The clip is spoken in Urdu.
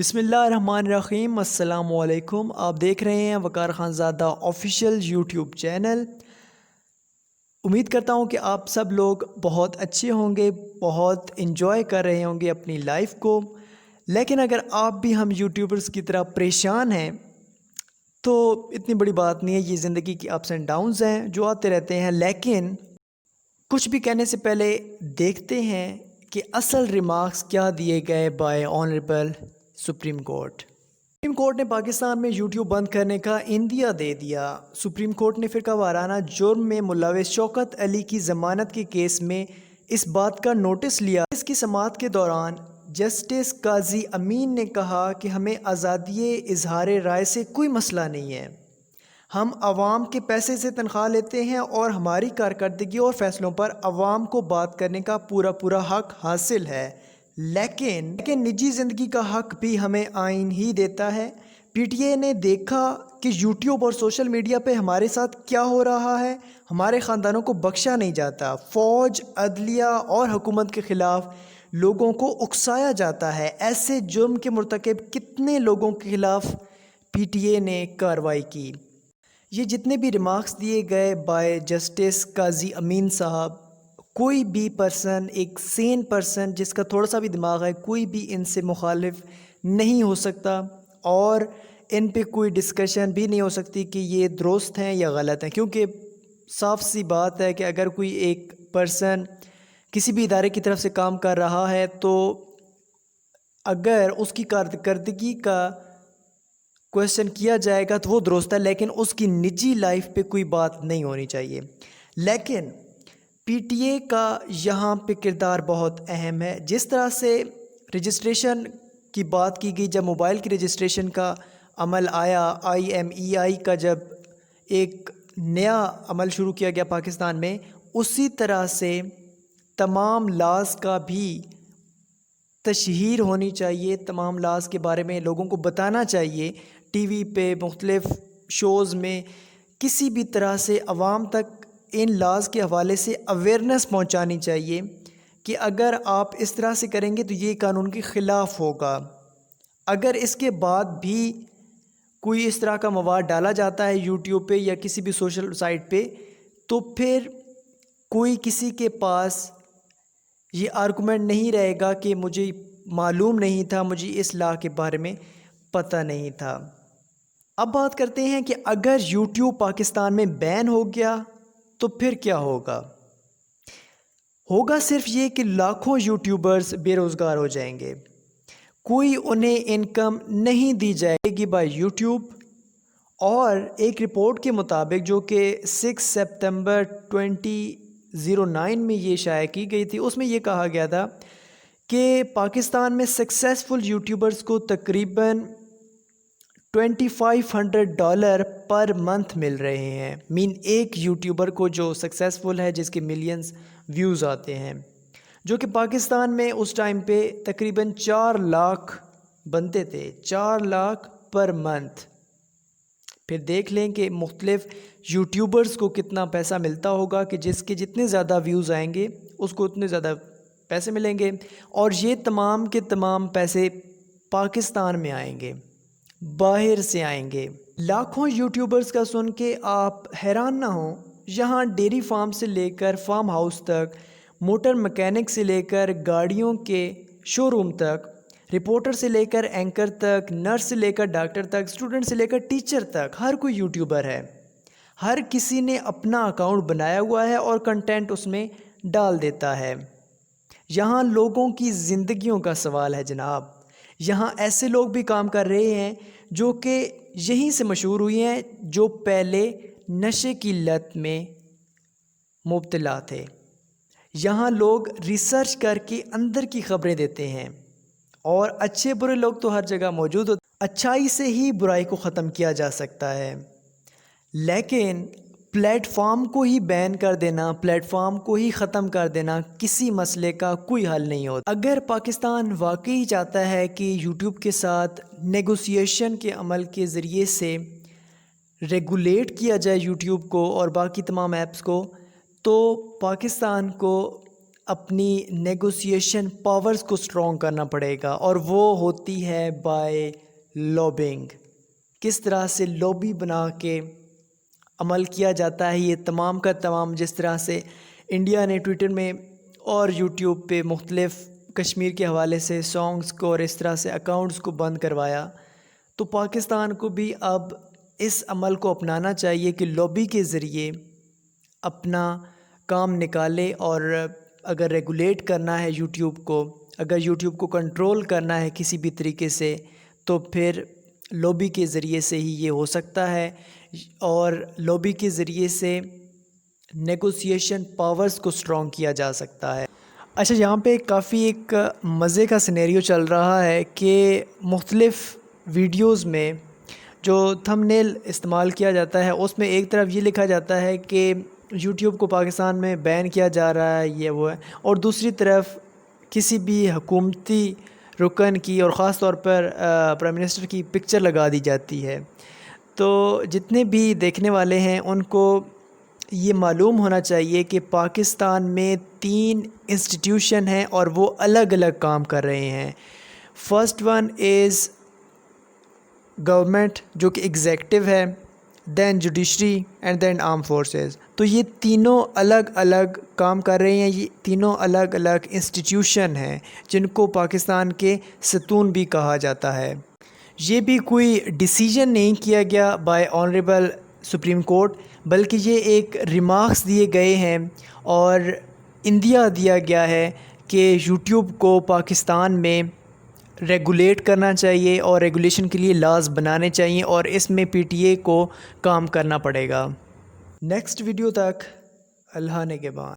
بسم اللہ الرحمن الرحیم۔ السلام علیکم۔ آپ دیکھ رہے ہیں وقار خان زادہ آفیشیل یوٹیوب چینل۔ امید کرتا ہوں کہ آپ سب لوگ بہت اچھے ہوں گے، بہت انجوائے کر رہے ہوں گے اپنی لائف کو۔ لیکن اگر آپ بھی ہم یوٹیوبرز کی طرح پریشان ہیں تو اتنی بڑی بات نہیں ہے، یہ زندگی کی اپس اینڈ ڈاؤنز ہیں جو آتے رہتے ہیں۔ لیکن کچھ بھی کہنے سے پہلے دیکھتے ہیں کہ اصل ریمارکس کیا دیے گئے by honourable supreme court. Supreme court نے پاکستان میں یوٹیوب بند کرنے کا عندیہ دے دیا۔ سپریم کورٹ نے فرقہ وارانہ جرم میں ملوث شوکت علی کی ضمانت کے کیس میں اس بات کا نوٹس لیا۔ اس کی سماعت کے دوران جسٹس قاضی امین نے کہا کہ ہمیں آزادی اظہار رائے سے کوئی مسئلہ نہیں ہے۔ ہم عوام کے پیسے سے تنخواہ لیتے ہیں اور ہماری کارکردگی اور فیصلوں پر عوام کو بات کرنے کا پورا حق حاصل ہے، لیکن نجی زندگی کا حق بھی ہمیں آئین ہی دیتا ہے۔ پی ٹی اے نے دیکھا کہ یوٹیوب اور سوشل میڈیا پہ ہمارے ساتھ کیا ہو رہا ہے۔ ہمارے خاندانوں کو بخشا نہیں جاتا، فوج، عدلیہ اور حکومت کے خلاف لوگوں کو اکسایا جاتا ہے۔ ایسے جرم کے مرتکب کتنے لوگوں کے خلاف پی ٹی اے نے کارروائی کی۔ یہ جتنے بھی ریمارکس دیے گئے بائی جسٹس قاضی امین صاحب، کوئی بھی پرسن، ایک سین پرسن جس کا تھوڑا سا بھی دماغ ہے، کوئی بھی ان سے مخالف نہیں ہو سکتا اور ان پہ کوئی ڈسکشن بھی نہیں ہو سکتی کہ یہ درست ہیں یا غلط ہیں، کیونکہ صاف سی بات ہے کہ اگر کوئی ایک پرسن کسی بھی ادارے کی طرف سے کام کر رہا ہے تو اگر اس کی کارکردگی کا کویشچن کیا جائے گا تو وہ درست ہے، لیکن اس کی نجی لائف پہ کوئی بات نہیں ہونی چاہیے۔ لیکن پی ٹی اے کا یہاں پہ کردار بہت اہم ہے۔ جس طرح سے رجسٹریشن کی بات کی گئی، جب موبائل کی رجسٹریشن کا عمل آیا، IMEI کا جب ایک نیا عمل شروع کیا گیا پاکستان میں، اسی طرح سے تمام لاز کا بھی تشہیر ہونی چاہیے، تمام لاز کے بارے میں لوگوں کو بتانا چاہیے، ٹی وی پہ، مختلف شوز میں، کسی بھی طرح سے عوام تک ان لاز کے حوالے سے اویئرنیس پہنچانی چاہیے کہ اگر آپ اس طرح سے کریں گے تو یہ قانون کے خلاف ہوگا۔ اگر اس کے بعد بھی کوئی اس طرح کا مواد ڈالا جاتا ہے یوٹیوب پہ یا کسی بھی سوشل سائٹ پہ، تو پھر کوئی کسی کے پاس یہ آرگومنٹ نہیں رہے گا کہ مجھے معلوم نہیں تھا، مجھے اس لا کے بارے میں پتہ نہیں تھا۔ اب بات کرتے ہیں کہ اگر یوٹیوب پاکستان میں بین ہو گیا تو پھر کیا ہوگا؟ ہوگا صرف یہ کہ لاکھوں یوٹیوبرز بے روزگار ہو جائیں گے، کوئی انہیں انکم نہیں دی جائے گی بائی یوٹیوب۔ اور ایک رپورٹ کے مطابق جو کہ 6 سپتمبر 2009 میں یہ شائع کی گئی تھی، اس میں یہ کہا گیا تھا کہ پاکستان میں سکسیسفل یوٹیوبرز کو تقریباً $2500 پر منتھ مل رہے ہیں۔ ایک یوٹیوبر کو جو سکسیسفل ہے، جس کے ملینز ویوز آتے ہیں، جو کہ پاکستان میں اس ٹائم پہ تقریباً 4 لاکھ بنتے تھے، 4 لاکھ پر منتھ۔ پھر دیکھ لیں کہ مختلف یوٹیوبرز کو کتنا پیسہ ملتا ہوگا کہ جس کے جتنے زیادہ ویوز آئیں گے اس کو اتنے زیادہ پیسے ملیں گے، اور یہ تمام کے تمام پیسے پاکستان میں آئیں گے، باہر سے آئیں گے۔ لاکھوں یوٹیوبرز کا سن کے آپ حیران نہ ہوں، یہاں ڈیری فارم سے لے کر فارم ہاؤس تک، موٹر مکینک سے لے کر گاڑیوں کے شو روم تک، رپورٹر سے لے کر اینکر تک، نرس سے لے کر ڈاکٹر تک، اسٹوڈنٹ سے لے کر ٹیچر تک، ہر کوئی یوٹیوبر ہے۔ ہر کسی نے اپنا اکاؤنٹ بنایا ہوا ہے اور کنٹینٹ اس میں ڈال دیتا ہے۔ یہاں لوگوں کی زندگیوں کا سوال ہے جناب۔ یہاں ایسے لوگ بھی کام کر رہے ہیں جو کہ یہیں سے مشہور ہوئی ہیں، جو پہلے نشے کی لت میں مبتلا تھے۔ یہاں لوگ ریسرچ کر کے اندر کی خبریں دیتے ہیں، اور اچھے برے لوگ تو ہر جگہ موجود ہوتے ہیں۔ اچھائی سے ہی برائی کو ختم کیا جا سکتا ہے، لیکن پلیٹ فارم کو ہی بین کر دینا، پلیٹ فارم کو ہی ختم کر دینا کسی مسئلے کا کوئی حل نہیں ہوتا۔ اگر پاکستان واقعی چاہتا ہے کہ یوٹیوب کے ساتھ نیگوسیشن کے عمل کے ذریعے سے ریگولیٹ کیا جائے یوٹیوب کو اور باقی تمام ایپس کو، تو پاکستان کو اپنی نیگوسیشن پاورز کو سٹرونگ کرنا پڑے گا، اور وہ ہوتی ہے بائی لابنگ۔ کس طرح سے لابی بنا کے عمل کیا جاتا ہے، یہ تمام کا تمام جس طرح سے انڈیا نے ٹویٹر میں اور یوٹیوب پہ مختلف کشمیر کے حوالے سے سانگز کو اور اس طرح سے اکاؤنٹس کو بند کروایا، تو پاکستان کو بھی اب اس عمل کو اپنانا چاہیے کہ لابی کے ذریعے اپنا کام نکالے، اور اگر ریگولیٹ کرنا ہے یوٹیوب کو، اگر یوٹیوب کو کنٹرول کرنا ہے کسی بھی طریقے سے، تو پھر لابی کے ذریعے سے ہی یہ ہو سکتا ہے، اور لابی کے ذریعے سے نیگوسیشن پاورز کو سٹرونگ کیا جا سکتا ہے۔ اچھا، یہاں پہ کافی ایک مزے کا سینیریو چل رہا ہے کہ مختلف ویڈیوز میں جو تھم نیل استعمال کیا جاتا ہے اس میں ایک طرف یہ لکھا جاتا ہے کہ یوٹیوب کو پاکستان میں بین کیا جا رہا ہے، یہ وہ ہے، اور دوسری طرف کسی بھی حکومتی رکن کی اور خاص طور پر پرائم منسٹر کی پکچر لگا دی جاتی ہے۔ تو جتنے بھی دیکھنے والے ہیں ان کو یہ معلوم ہونا چاہیے کہ پاکستان میں 3 انسٹیٹیوشن ہیں اور وہ الگ الگ کام کر رہے ہیں۔ فرسٹ ون از گورنمنٹ جو کہ ایگزیکٹو ہے، then judiciary and then arm forces. تو یہ تینوں الگ الگ کام کر رہے ہیں، یہ تینوں الگ الگ انسٹیٹیوشن ہیں جن کو پاکستان کے ستون بھی کہا جاتا ہے۔ یہ بھی کوئی ڈیسیجن نہیں کیا گیا بائی آنریبل سپریم کورٹ، بلکہ یہ ایک ریمارکس دیے گئے ہیں اور اندیا دیا گیا ہے کہ یوٹیوب کو پاکستان میں ریگولیٹ کرنا چاہیے اور ریگولیشن کے لیے لاز بنانے چاہیے، اور اس میں پی ٹی اے کو کام کرنا پڑے گا۔ نیکسٹ ویڈیو تک اللہ نگہبان۔